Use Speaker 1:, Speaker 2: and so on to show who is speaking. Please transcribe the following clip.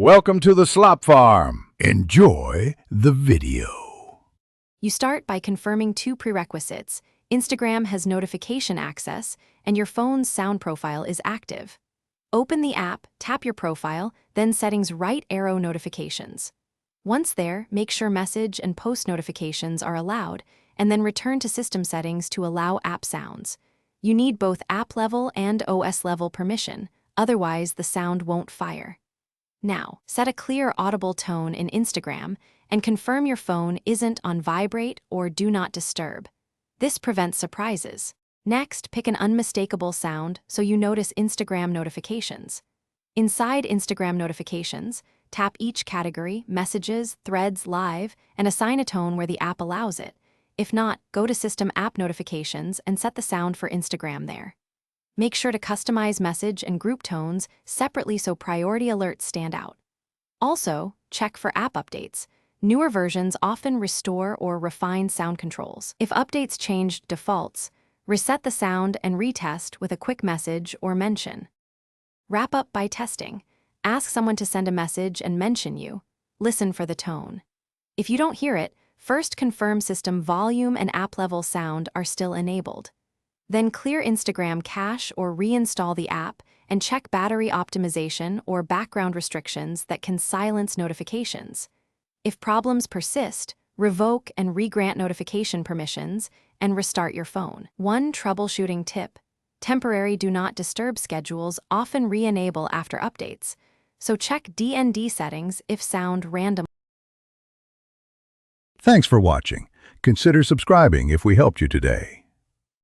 Speaker 1: Welcome to the Slop Farm. Enjoy the video.
Speaker 2: You start by confirming two prerequisites. Instagram has notification access, and your phone's sound profile is active. Open the app, tap your profile, then Settings right arrow notifications. Once there, make sure message and post notifications are allowed, and then return to System Settings to allow app sounds. You need both app level and OS level permission, otherwise the sound won't fire. Now, set a clear audible tone in Instagram and confirm your phone isn't on vibrate or do not disturb. This prevents surprises. Next, pick an unmistakable sound so you notice Instagram notifications. Inside Instagram notifications, tap each category, Messages, Threads, Live, and assign a tone where the app allows it. If not, go to System App Notifications and set the sound for Instagram there. Make sure to customize message and group tones separately so priority alerts stand out. Also, check for app updates. Newer versions often restore or refine sound controls. If updates changed defaults, reset the sound and retest with a quick message or mention. Wrap up by testing. Ask someone to send a message and mention you. Listen for the tone. If you don't hear it, first confirm system volume and app level sound are still enabled. Then clear Instagram cache or reinstall the app and check battery optimization or background restrictions that can silence notifications. If problems persist, revoke and re-grant notification permissions and restart your phone. One troubleshooting tip: temporary do not disturb schedules often re-enable after updates, so check DND settings if sound random.
Speaker 1: Thanks for watching. Consider subscribing if we helped you today.